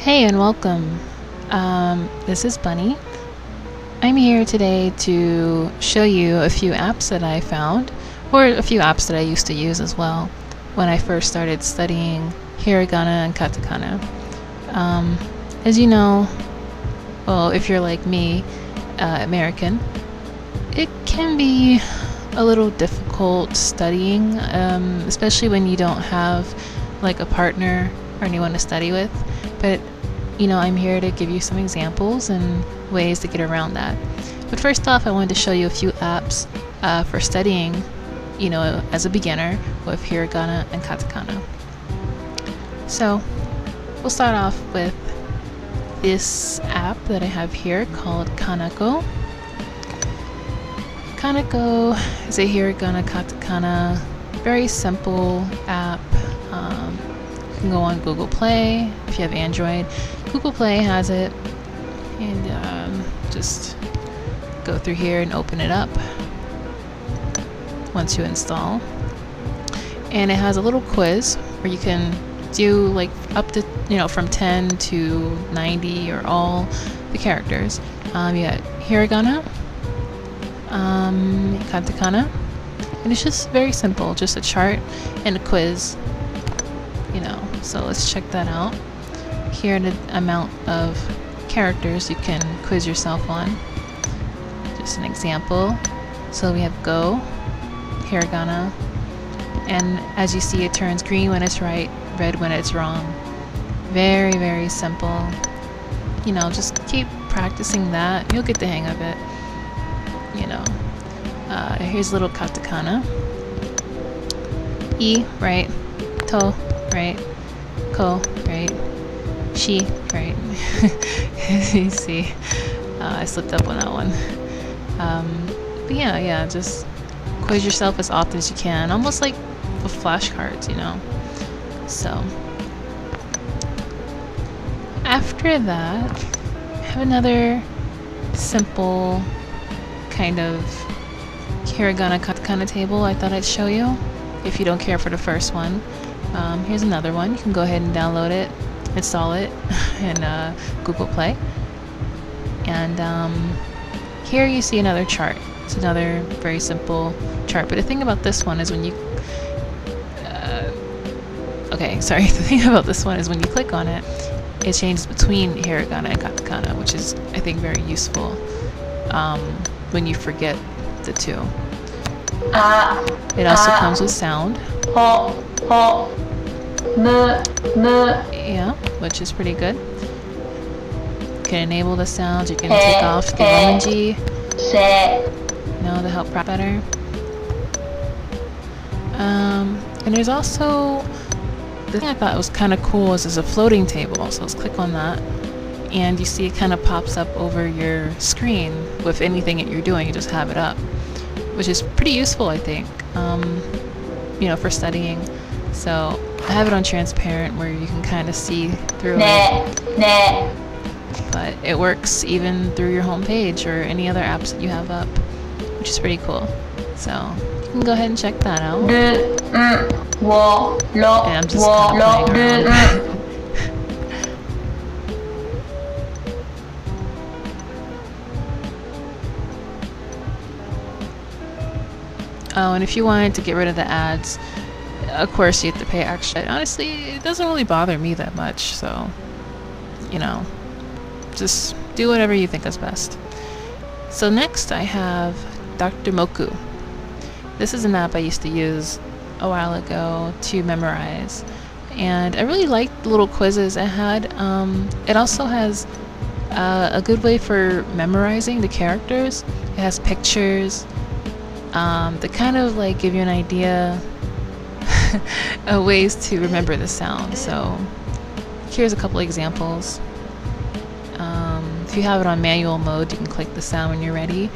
Hey and welcome. This is Bunny. I'm here today to show you a few apps that I found, or a few apps that I used to use as well when I first started studying hiragana and katakana. As you know, well, if you're like me, American, it can be a little difficult studying, especially when you don't have like a partner or anyone to study with. But I'm here to give you some examples and ways to get around that. But first off, I wanted to show you a few apps for studying, as a beginner with hiragana and katakana. So we'll start off with this app that I have here called Kanako. Kanako is a hiragana katakana, very simple app. You can go on Google Play if you have Android. Google Play has it, and just go through here and open it up once you install. And it has a little quiz where you can do like up to from 10 to 90 or all the characters. You got hiragana, katakana, and it's just very simple, just a chart and a quiz. So let's check that out. Here are the amount of characters you can quiz yourself on. Just an example. So we have go, hiragana, and as you see, it turns green when it's right, red when it's wrong. Very, very simple. Just keep practicing that. You'll get the hang of it. Here's a little katakana. I, right. To, right. Ko, right. Shi, right. You see, I slipped up on that one. But yeah, just quiz yourself as often as you can, almost like with flashcards, So after that, I have another simple kind of hiragana katakana table I thought I'd show you if you don't care for the first one. Here's another one. You can go ahead and download it, install it in Google Play. And here you see another chart. It's another very simple chart. But the thing about this one is when you... The thing about this one is when you click on it, it changes between hiragana and katakana, which is, I think, very useful when you forget the two. It also comes with sound. Yeah, which is pretty good. You can enable the sounds. You can take off the romanji, to help practice better. And there's also the thing I thought was kind of cool is there's a floating table. So let's click on that, and you see it kind of pops up over your screen with anything that you're doing. You just have it up, which is pretty useful, I think. For studying. So I have it on transparent where you can kind of see through it. But it works even through your home page or any other apps that you have up, which is pretty cool. So you can go ahead and check that out. And I'm just kind of playing around. Oh, and if you wanted to get rid of the ads, of course you have to pay extra. Honestly, it doesn't really bother me that much, so, just do whatever you think is best. So next I have Dr. Moku. This is an app I used to use a while ago to memorize, and I really liked the little quizzes it had. It also has a good way for memorizing the characters. It has pictures that kind of like give you an idea of ways to remember the sound. So here's a couple examples. If you have it on manual mode, you can click the sound when you're ready.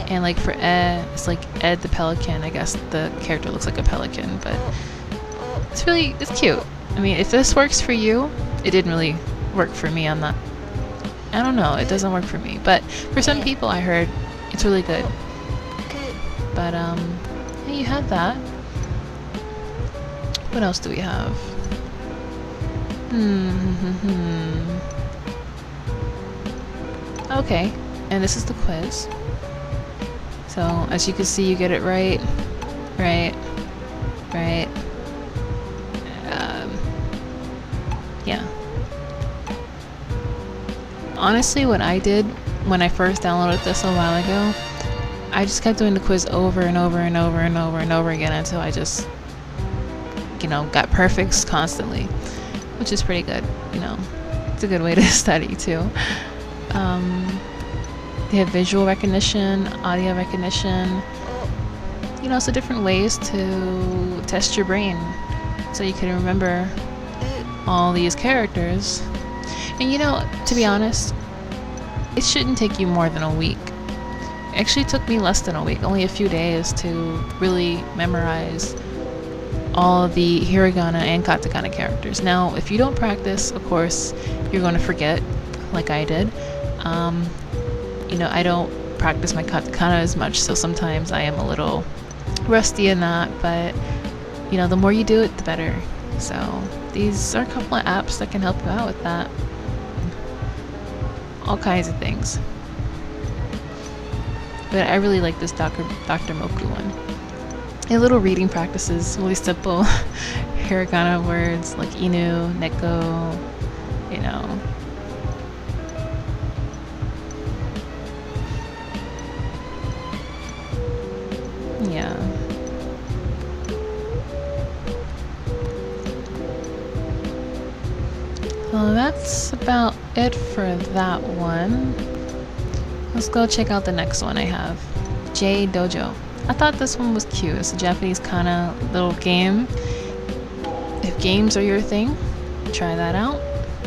And like for it's like Ed the pelican. I guess the character looks like a pelican, but it's cute. I mean, if this works for you, it didn't really work for me. I don't know, it doesn't work for me, but for some people I heard it's really good. But yeah, you have that. What else do we have? Okay, and this is the quiz. So, as you can see, you get it right, right, right. Yeah. Honestly, what I did when I first downloaded this a while ago, I just kept doing the quiz over and over and over and over and over again until I just, got perfects constantly, which is pretty good, It's a good way to study, too. They have visual recognition, audio recognition, so different ways to test your brain so you can remember all these characters. And to be honest, it shouldn't take you more than a week. It actually took me less than a week, only a few days to really memorize all of the hiragana and katakana characters. Now, if you don't practice, of course, you're going to forget, like I did. I don't practice my katakana as much, so sometimes I am a little rusty in that, but, the more you do it, the better. So, these are a couple of apps that can help you out with that. All kinds of things. But I really like this Dr. Moku one. A little reading practices, really simple hiragana words like inu, neko, Yeah. Well, that's about it for that one. Let's go check out the next one I have. J Dojo. I thought this one was cute. It's a Japanese Kana little game. If games are your thing, try that out.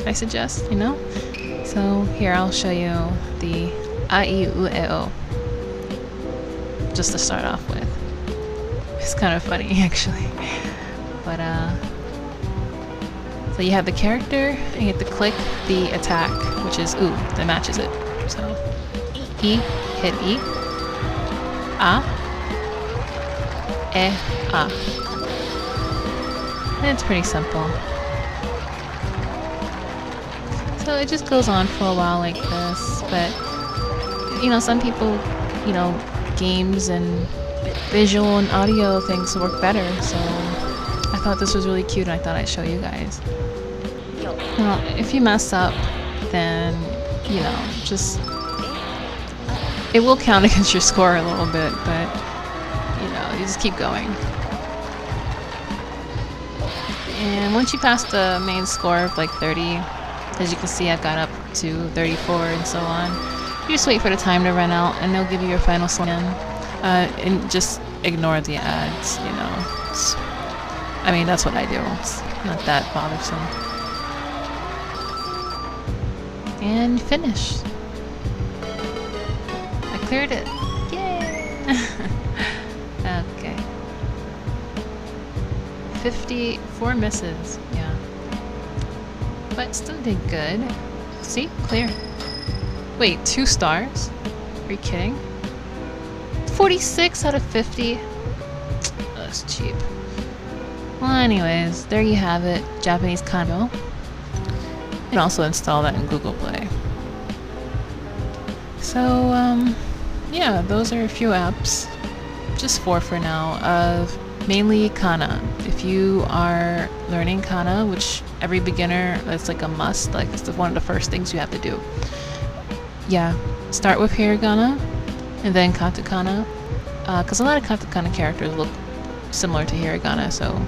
I suggest, So here I'll show you the A-I-U-E-O. Just to start off with. It's kind of funny actually. But so you have the character and you have to click the attack, which is that matches it. So E, hit E. A. E, A. And it's pretty simple. So it just goes on for a while like this, but some people, games and visual and audio things work better, so I thought this was really cute and I thought I'd show you guys. Now, if you mess up, then, just, it will count against your score a little bit, but, you just keep going. And once you pass the main score of like 30, as you can see, I've got up to 34 and so on. You just wait for the time to run out, and they'll give you your final scan. And just ignore the ads, that's what I do. It's not that bothersome. And finish. I cleared it. Yay! Okay. 54 misses. Yeah. But still did good. See? Clear. Wait, 2 stars? Are you kidding? 46 out of 50? That's cheap. Well, anyways, there you have it. Japanese Kana. You can also install that in Google Play. So, yeah, those are a few apps. Just 4 for now, of mainly Kana. If you are learning Kana, which every beginner, it's like a must, like it's one of the first things you have to do. Yeah, start with hiragana and then katakana, because a lot of katakana characters look similar to hiragana, so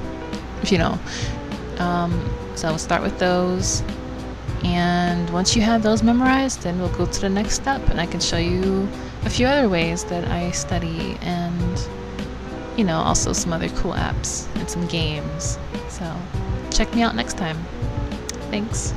so start with those, and once you have those memorized, then we'll go to the next step, and I can show you a few other ways that I study, and also some other cool apps and some games. So check me out next time. Thanks.